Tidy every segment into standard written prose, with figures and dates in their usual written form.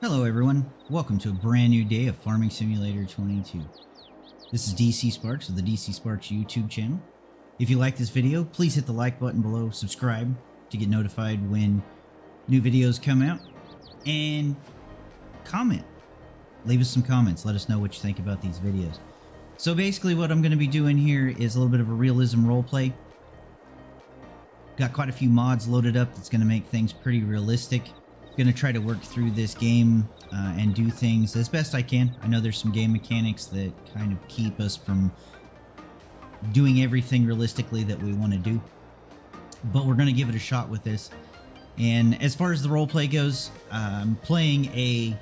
Hello everyone, welcome to a brand new day of Farming Simulator 22. This is DC Sparks of the DC Sparks YouTube channel. If you like this video, please hit the like button below, subscribe to get notified when new videos come out, and comment. Leave us some comments, let us know what you think about these videos. So basically what I'm going to be doing here is a little bit of a realism roleplay. Got quite a few mods loaded up that's going to make things pretty realistic. Going to try to work through this game and do things as best I can. I know there's some game mechanics that kind of keep us from doing everything realistically that we want to do, but we're going to give it a shot with this. And as far as the roleplay goes, I'm playing a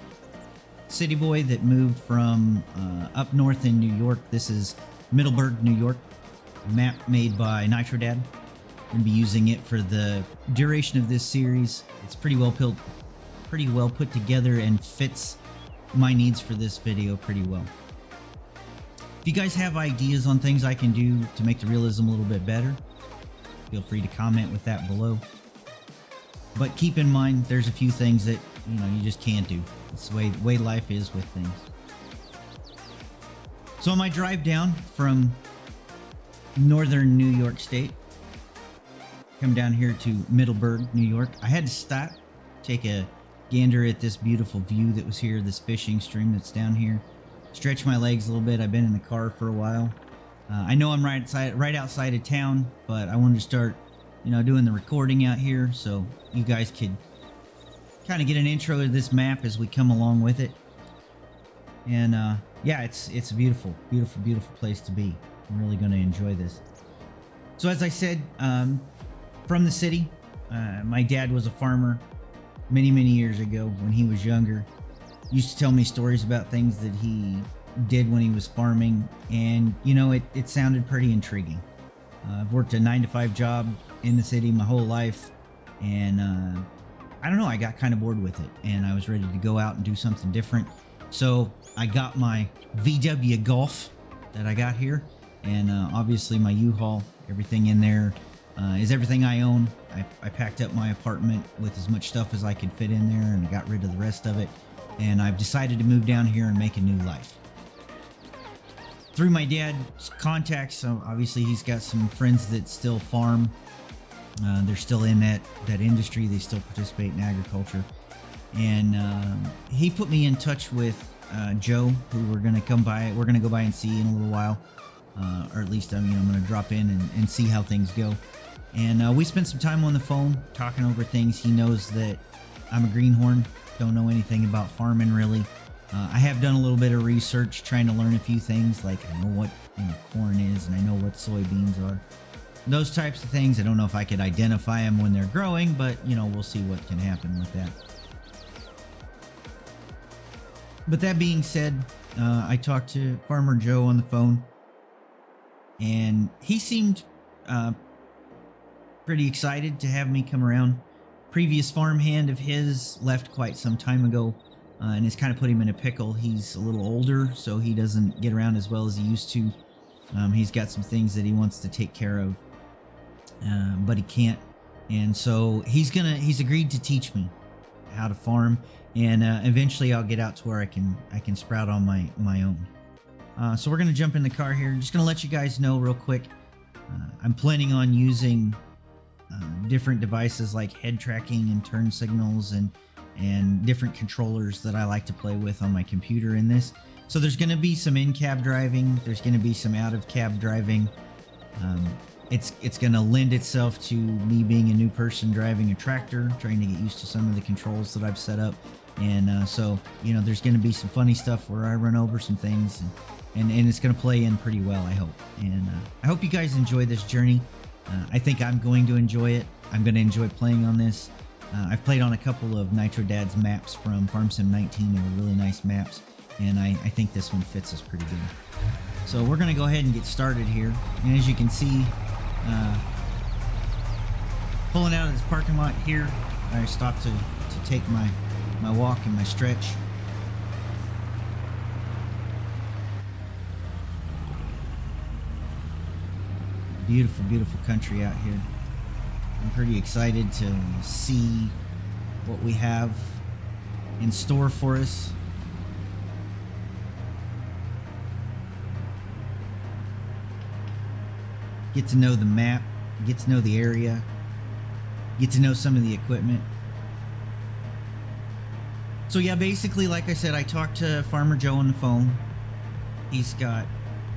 city boy that moved from up north in New York. This is Middleburg, New York. A map made by NitroDad. I'm going to be using it for the duration of this series. It's pretty well put together and fits my needs for this video pretty well. If you guys have ideas on things I can do to make the realism a little bit better, feel free to comment with that below. But keep in mind, there's a few things that you just can't do. It's the way life is with things. So on my drive down from northern New York State, come down here to Middleburg, New York, I had to stop, take a gander at this beautiful view that was here, this fishing stream that's down here. Stretch my legs a little bit. I've been in the car for a while. I know I'm right outside of town, but I wanted to start, doing the recording out here so you guys could kind of get an intro to this map as we come along with it. And yeah, it's a beautiful, beautiful, beautiful place to be. I'm really going to enjoy this. So as I said, from the city, my dad was a farmer many years ago when he was younger. Used to tell me stories about things that he did when he was farming, and it sounded pretty intriguing. I've worked a 9-to-5 job in the city my whole life, and I don't know, I got kind of bored with it and I was ready to go out and do something different. So I got my VW Golf that I got here, and obviously my U-Haul, everything in there is everything I own. I packed up my apartment with as much stuff as I could fit in there, and I got rid of the rest of it, and I've decided to move down here and make a new life. Through my dad's contacts, so obviously he's got some friends that still farm. They're still in that industry. They still participate in agriculture, and he put me in touch with Joe, who we're going to go by and see in a little while, or at least I'm going to drop in and see how things go. And we spent some time on the phone talking over things. He knows that I'm a greenhorn, don't know anything about farming really. I have done a little bit of research trying to learn a few things, like I know what corn is, and I know what soybeans are. Those types of things. I don't know if I could identify them when they're growing, but we'll see what can happen with that. But that being said, I talked to Farmer Joe on the phone, and he seemed pretty excited to have me come around. Previous farmhand of his left quite some time ago, and it's kind of put him in a pickle. He's a little older, so he doesn't get around as well as he used to. He's got some things that he wants to take care of, but he can't. And so he's agreed to teach me how to farm, and eventually I'll get out to where I can sprout on my own. So we're gonna jump in the car here. Just gonna let you guys know real quick. I'm planning on using different devices like head tracking and turn signals and different controllers that I like to play with on my computer in this. So there's going to be some in-cab driving. There's going to be some out-of-cab driving. It's going to lend itself to me being a new person driving a tractor, trying to get used to some of the controls that I've set up. And so there's going to be some funny stuff where I run over some things, and it's going to play in pretty well, I hope. And I hope you guys enjoy this journey. I think I'm going to enjoy it. I'm going to enjoy playing on this. I've played on a couple of NitroDad's maps from Farm Sim 19. They were really nice maps, and I think this one fits us pretty good. So we're going to go ahead and get started here. And as you can see, pulling out of this parking lot here, I stopped to take my walk and my stretch. Beautiful, beautiful country out here. I'm pretty excited to see what we have in store for us. Get to know the map, get to know the area, get to know some of the equipment. So yeah, basically, like I said, I talked to Farmer Joe on the phone. He's got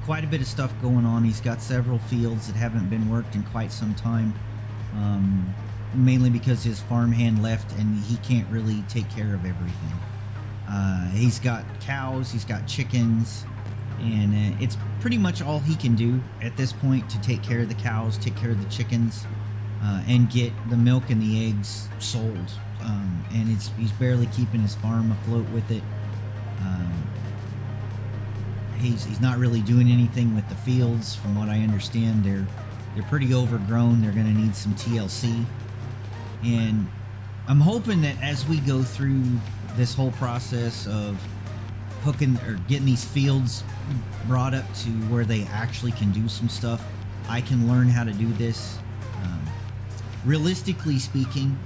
quite a bit of stuff going on. He's got several fields that haven't been worked in quite some time, mainly because his farmhand left and he can't really take care of everything. He's got cows, he's got chickens, and it's pretty much all he can do at this point to take care of the cows, take care of the chickens, and get the milk and the eggs sold. And he's barely keeping his farm afloat with it. He's not really doing anything with the fields. From what I understand, they're pretty overgrown. They're going to need some TLC. And I'm hoping that as we go through this whole process of hooking or getting these fields brought up to where they actually can do some stuff, I can learn how to do this. Realistically speaking,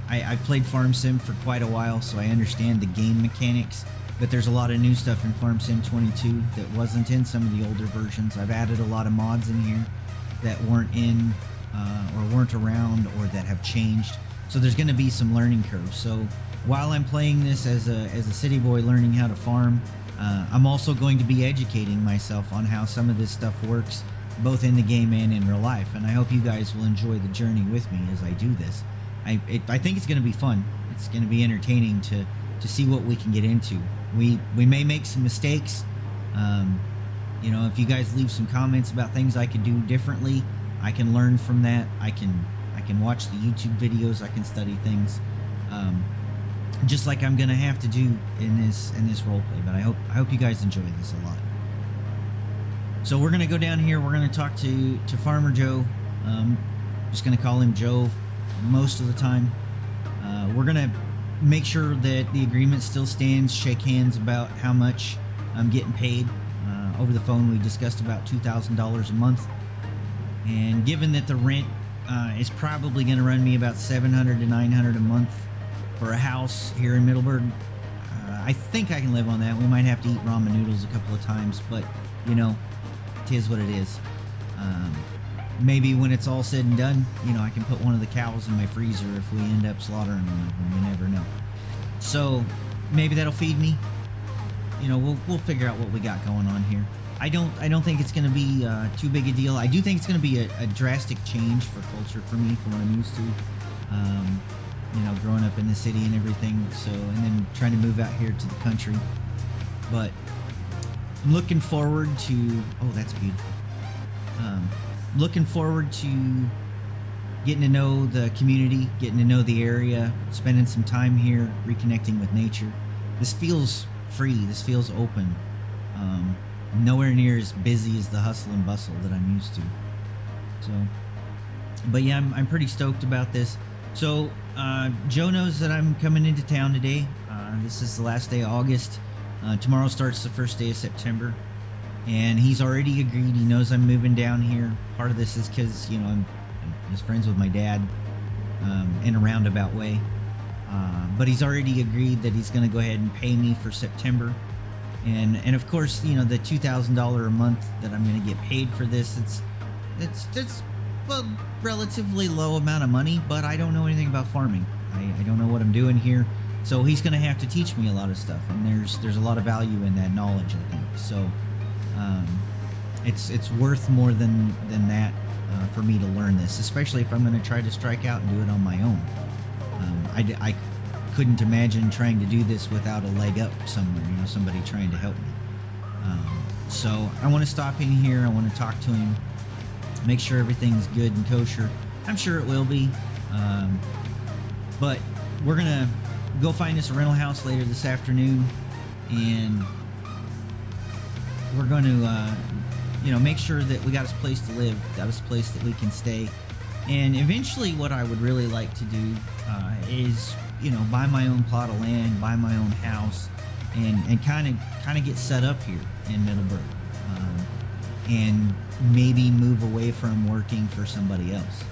I've played Farm Sim for quite a while, so I understand the game mechanics, but there's a lot of new stuff in Farm Sim 22 that wasn't in some of the older versions. I've added a lot of mods in here that weren't in or weren't around or that have changed. So there's going to be some learning curves. So while I'm playing this as a city boy learning how to farm, I'm also going to be educating myself on how some of this stuff works, both in the game and in real life. And I hope you guys will enjoy the journey with me as I do this. I think it's going to be fun. It's going to be entertaining to see what we can get into. We may make some mistakes. You know, if you guys leave some comments about things I could do differently, I can learn from that. I can watch the YouTube videos. I can study things, just like I'm going to have to do in this roleplay. But I hope you guys enjoy this a lot. So we're going to go down here. We're going to talk to Farmer Joe. Just going to call him Joe most of the time. We're gonna make sure that the agreement still stands, shake hands about how much I'm getting paid. Over the phone we discussed about $2,000 a month, and given that the rent is probably going to run me about $700 to $900 a month for a house here in Middleburg, I think I can live on that. We might have to eat ramen noodles a couple of times, but you know, it is what it is. Maybe when it's all said and done, you know, I can put one of the cows in my freezer if we end up slaughtering one of them. You never know. So maybe that'll feed me. You know, we'll figure out what we got going on here. I don't think it's going to be too big a deal. I do think it's going to be a drastic change for culture for me from what I'm used to. You know, growing up in the city and everything. So, and then trying to move out here to the country. But I'm looking forward to. Oh, that's beautiful. Looking forward to getting to know the community, getting to know the area, spending some time here, reconnecting with nature. This feels free. This feels open. Nowhere near as busy as the hustle and bustle that I'm used to. So, but yeah, I'm pretty stoked about this. So, Joe knows that I'm coming into town today. This is the last day of August. Tomorrow starts the first day of September. And he's already agreed. He knows I'm moving down here. Part of this is because, you know, I'm just friends with my dad in a roundabout way. But he's already agreed that he's going to go ahead and pay me for September. And of course, you know, the $2,000 a month that I'm going to get paid for this, it's a relatively low amount of money, but I don't know anything about farming. I don't know what I'm doing here. So he's going to have to teach me a lot of stuff. And there's a lot of value in that knowledge, I think. So it's worth more than that for me to learn this, especially if I'm going to try to strike out and do it on my own. I couldn't imagine trying to do this without a leg up somewhere, you know, somebody trying to help me. So I want to stop in here. I want to talk to him, make sure everything's good and kosher. I'm sure it will be. But we're going to go find us a rental house later this afternoon, and we're going to, you know, make sure that we got us a place to live, got us a place that we can stay. And eventually what I would really like to do is, you know, buy my own plot of land, buy my own house, and kind of get set up here in Middleburg, and maybe move away from working for somebody else.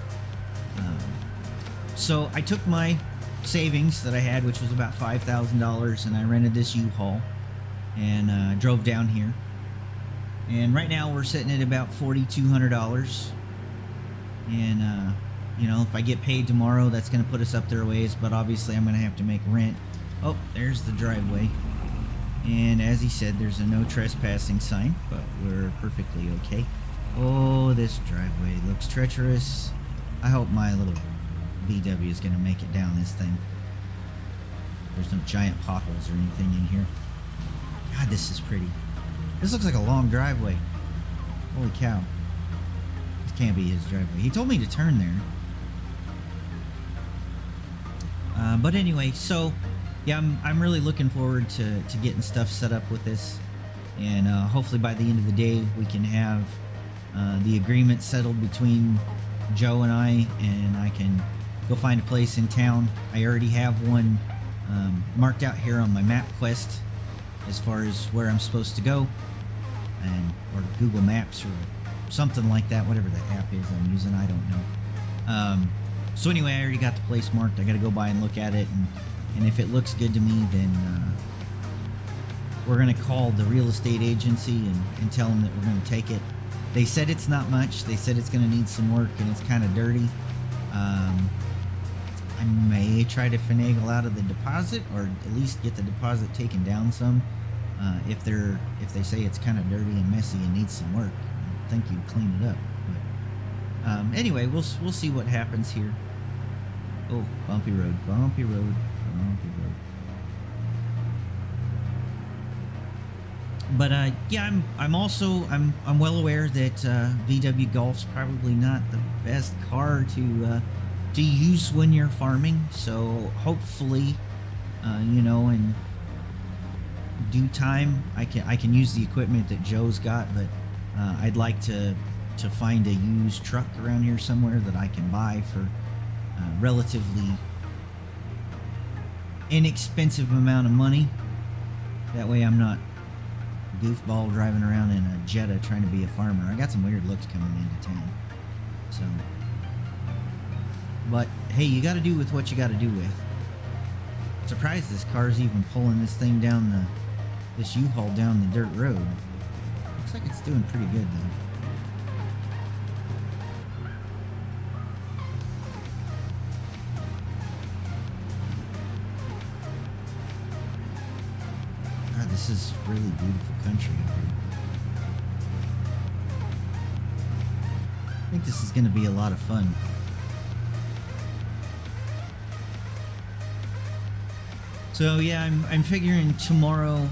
So I took my savings that I had, which was about $5,000, and I rented this U-Haul and drove down here. And right now we're sitting at about $4,200. And you know, if I get paid tomorrow, that's going to put us up there a ways. But obviously, I'm going to have to make rent. Oh, there's the driveway. And as he said, there's a no trespassing sign, but we're perfectly okay. Oh, this driveway looks treacherous. I hope my little VW is going to make it down this thing. There's no giant potholes or anything in here. God, this is pretty. This looks like a long driveway. Holy cow. This can't be his driveway. He told me to turn there. But anyway, so yeah, I'm really looking forward to getting stuff set up with this. And hopefully by the end of the day, we can have the agreement settled between Joe and I can go find a place in town. I already have one marked out here on my map quest as far as where I'm supposed to go, or Google Maps or something like that, whatever the app is I'm using, I don't know. So anyway, I already got the place marked. I got to go by and look at it, and if it looks good to me, then we're going to call the real estate agency and tell them that we're going to take it. They said it's not much. They said it's going to need some work and it's kind of dirty. I may try to finagle out of the deposit, or at least get the deposit taken down some. If they say it's kind of dirty and messy and needs some work, I think you'd clean it up. But anyway, we'll see what happens here. Oh, bumpy road, bumpy road, bumpy road. But yeah, I'm also well aware that VW Golf's probably not the best car to use when you're farming. So hopefully, you know, in due time, I can use the equipment that Joe's got. But I'd like to find a used truck around here somewhere that I can buy for relatively inexpensive amount of money. That way, I'm not goofball driving around in a Jetta trying to be a farmer. I got some weird looks coming into town. So, but hey, you got to do with what you got to do with. Surprised this car's even pulling this thing down this U-Haul down the dirt road. Looks like it's doing pretty good though. This is really beautiful country up here. I think this is going to be a lot of fun. So yeah, I'm figuring tomorrow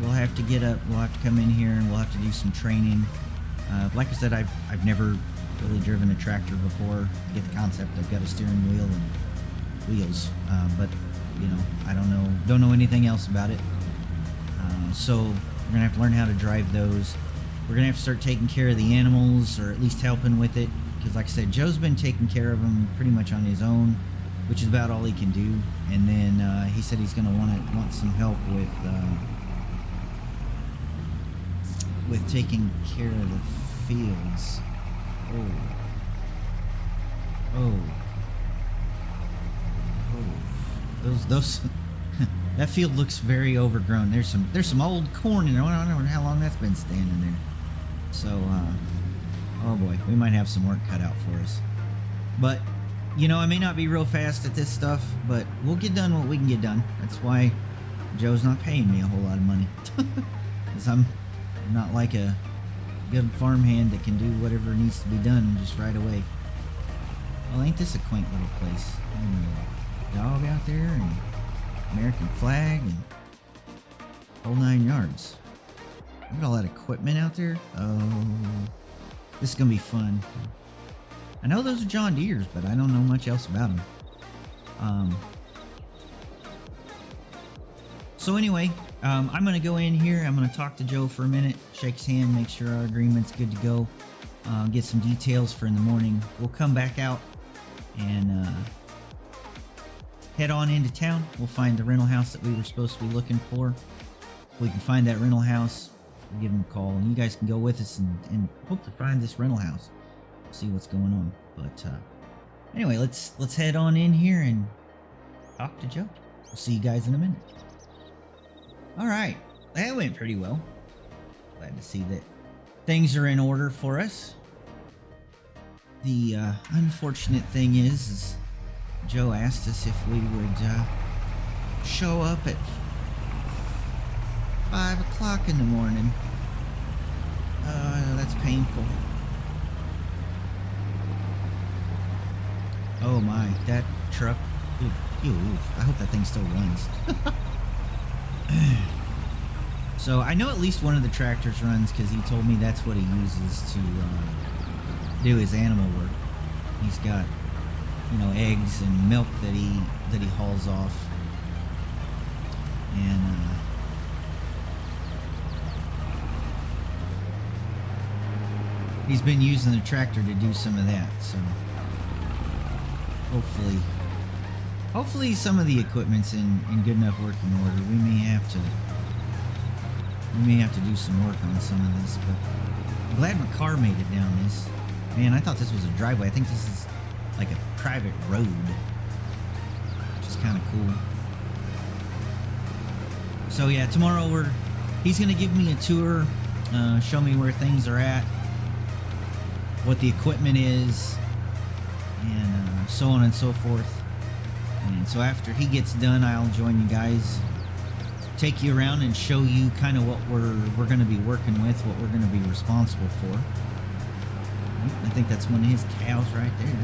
we'll have to get up, we'll have to come in here, and we'll have to do some training. Like I said, I've never really driven a tractor before. I get the concept. I've got a steering wheel and wheels, but you know, I don't know anything else about it. So we're gonna have to learn how to drive those. We're gonna have to start taking care of the animals, or at least helping with it, because like I said, Joe's been taking care of them pretty much on his own, which is about all he can do. And then he said he's gonna want some help with taking care of the fields. Oh. Those that field looks very overgrown. There's some old corn in there. I don't know how long that's been standing there. So oh boy, we might have some work cut out for us. But you know, I may not be real fast at this stuff, but we'll get done what we can get done. That's why Joe's not paying me a whole lot of money, because I'm not like a good farmhand that can do whatever needs to be done just right away. Well, ain't this a quaint little place? Dog out there and American flag and whole 9 yards. Look at all that equipment out there. Oh, this is gonna be fun. I know those are John Deere's, but I don't know much else about them. So anyway, I'm gonna go in here. I'm gonna talk to Joe for a minute, shake his hand, make sure our agreement's good to go. Get some details for in the morning. We'll come back out and head on into town. We'll find the rental house that we were supposed to be looking for. If we can find that rental house, we'll give them a call, and you guys can go with us and hopefully find this rental house. See what's going on. But Anyway, let's head on in here and talk to Joe. We'll see you guys in a minute. All right, that went pretty well. Glad to see that things are in order for us. The unfortunate thing is Joe asked us if we would show up at 5 o'clock in the morning. That's painful. Oh my, that truck. Ew, I hope that thing still runs. So I know at least one of the tractors runs because he told me that's what he uses to do his animal work. He's got, you know, eggs and milk that he hauls off, and he's been using the tractor to do some of that. So hopefully some of the equipment's in good enough working order. We may have to do some work on some of this, but I'm glad my car made it down this. Man, I thought this was a driveway. I think this is like a private road, which is kind of cool. So yeah, tomorrow he's gonna give me a tour, show me where things are at, what the equipment is, and so on and so forth. And so after he gets done, I'll join you guys, take you around and show you kind of what we're going to be working with, what we're going to be responsible for. I think that's one of his cows right there.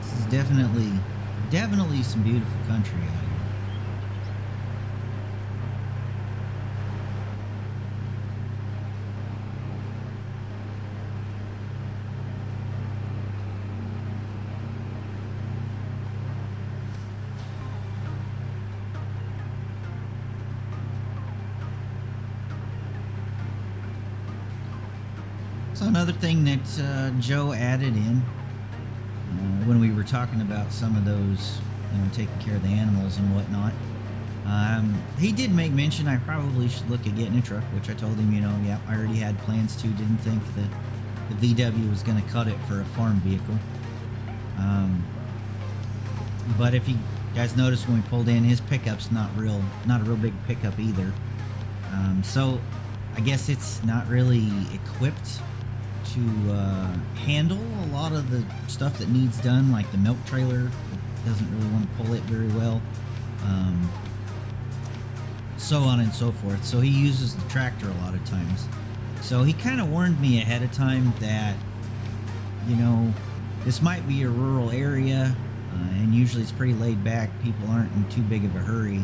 This is definitely some beautiful country out here. So another thing that Joe added in when we were talking about some of those, you know, taking care of the animals and whatnot, he did make mention I probably should look at getting a truck, which I told him, you know, yeah, I already had plans to. Didn't think that the VW was going to cut it for a farm vehicle. But if you guys noticed when we pulled in, his pickup's not a real big pickup either. So I guess it's not really equipped to handle a lot of the stuff that needs done, like the milk trailer. It doesn't really want to pull it very well, so on and so forth. So he uses the tractor a lot of times. So he kind of warned me ahead of time that, you know, this might be a rural area, and usually it's pretty laid back. People aren't in too big of a hurry.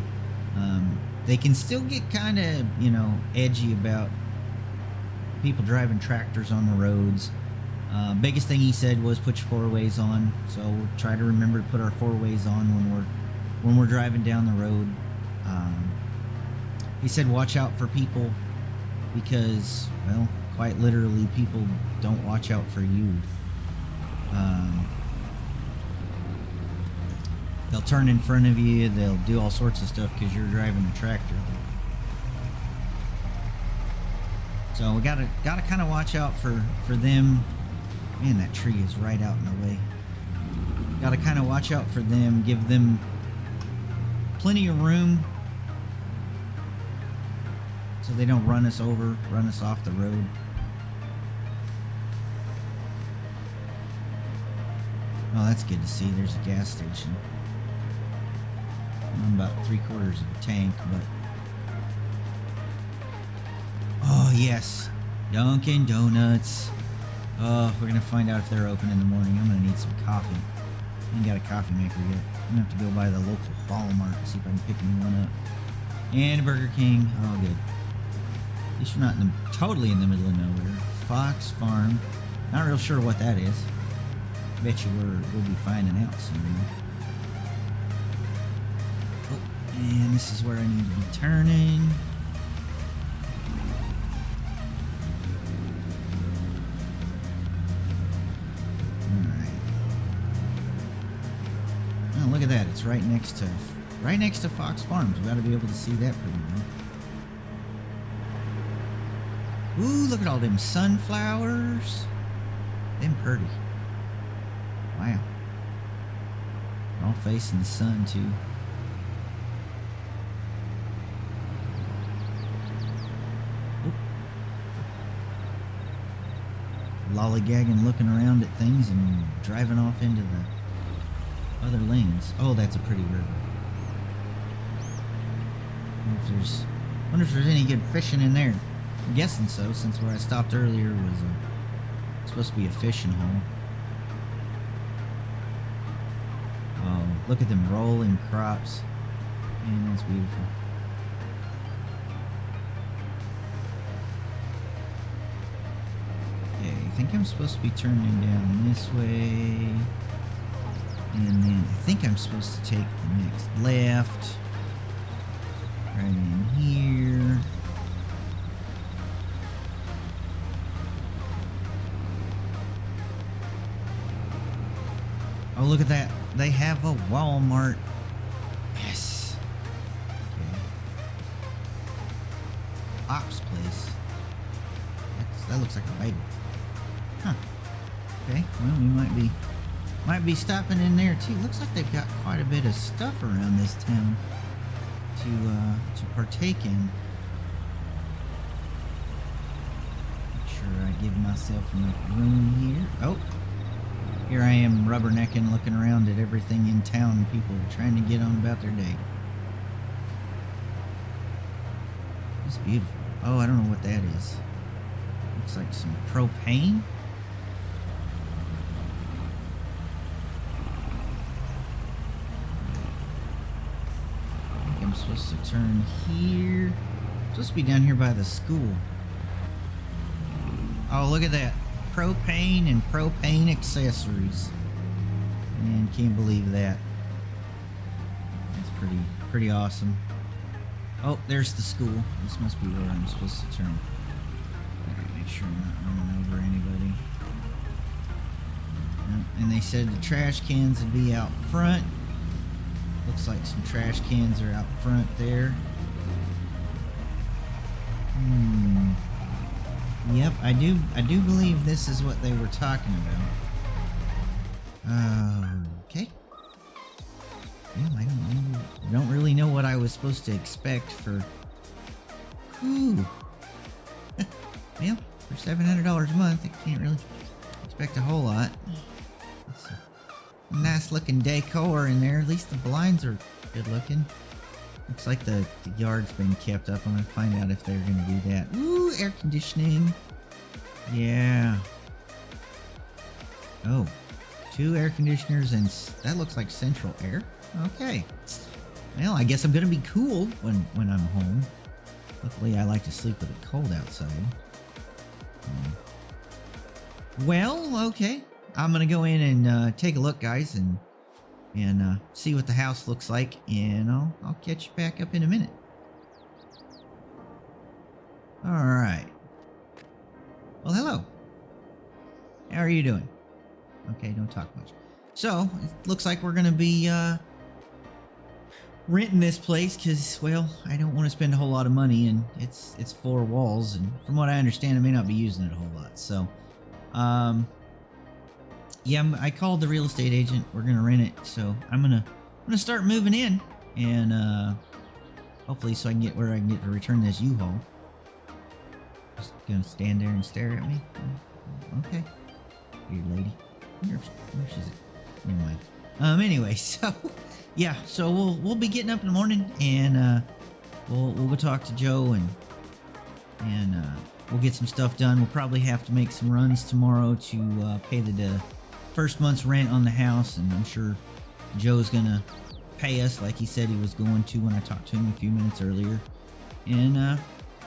They can still get kind of, you know, edgy about people driving tractors on the roads. Biggest thing he said was put your four-ways on. So we'll try to remember to put our four-ways on when we're driving down the road. He said watch out for people because, well, quite literally, people don't watch out for you. They'll turn in front of you. They'll do all sorts of stuff because you're driving a tractor. So we gotta kind of watch out for them. Man, that tree is right out in the way. Gotta kind of watch out for them. Give them plenty of room so they don't run us over, run us off the road. Oh, that's good to see. There's a gas station. I'm about 3/4 of a tank, but oh yes, Dunkin' Donuts. Oh, we're gonna find out if they're open in the morning. I'm gonna need some coffee. I ain't got a coffee maker yet. I'm gonna have to go by the local Walmart and see if I can pick me one up. And Burger King. Oh, good. At least you're not totally in the middle of nowhere. Fox Farm. Not real sure what that is. Bet you we'll be finding out soon. Oh, and this is where I need to be turning. Alright. Oh, look at that. It's right next to right next to Fox Farms. We got to be able to see that pretty well. Ooh, look at all them sunflowers. Them pretty. Wow. All facing the sun too. Lollygagging, looking around at things and driving off into the other lanes. Oh, that's a pretty river. Wonder if there's any good fishing in there. I'm guessing so, since where I stopped earlier was supposed to be a fishing hole. Oh, look at them rolling crops. Man, that's beautiful. Okay, I think I'm supposed to be turning down this way. And then I think I'm supposed to take the next left. Right in here. Oh, look at that. They have a Walmart. Yes. Okay. Ops place. That looks like a bagel. Huh. Okay. Well, we might be stopping in there too. Looks like they've got quite a bit of stuff around this town to partake in. Make sure I give myself enough room here. Oh. Here I am rubbernecking, looking around at everything in town. People are trying to get on about their day. It's beautiful. Oh, I don't know what that is. Looks like some propane. I think I'm supposed to turn here. I'm supposed to be down here by the school. Oh, look at that. Propane and propane accessories. Man, can't believe that. That's pretty awesome. Oh, there's the school. This must be where I'm supposed to turn. Make sure I'm not running over anybody. And they said the trash cans would be out front. Looks like some trash cans are out front there. Yep, I do believe this is what they were talking about. Okay. Well, I don't really know what I was supposed to expect for. Ooh. Well, for $700 a month, I can't really expect a whole lot. It's a nice looking decor in there. At least the blinds are good looking. Looks like the yard's been kept up. I'm gonna find out if they're gonna do that. Ooh, air conditioning. Yeah. Oh, 2 air conditioners and that looks like central air. Okay. Well, I guess I'm gonna be cool when I'm home. Luckily, I like to sleep with it cold outside. Well, okay. I'm gonna go in and take a look, guys, and see what the house looks like, and I'll catch you back up in a minute. All right. Well, hello. How are you doing? Okay, don't talk much. So, it looks like we're gonna be renting this place because, well, I don't want to spend a whole lot of money, and it's 4 walls, and from what I understand, I may not be using it a whole lot. So, yeah, I called the real estate agent. We're gonna rent it, so I'm gonna start moving in, and hopefully, so I can get where I can get to return this U-Haul. Just gonna stand there and stare at me. Okay, weird lady. Where she's at? Never mind. Anyway, so yeah, so we'll be getting up in the morning, and we'll go talk to Joe, and we'll get some stuff done. We'll probably have to make some runs tomorrow to pay the first month's rent on the house, and I'm sure Joe's gonna pay us like he said he was going to when I talked to him a few minutes earlier, and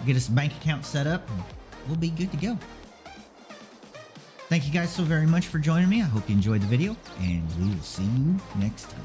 get us a bank account set up, and we'll be good to go. Thank you guys so very much for joining me. I hope you enjoyed the video, and we will see you next time.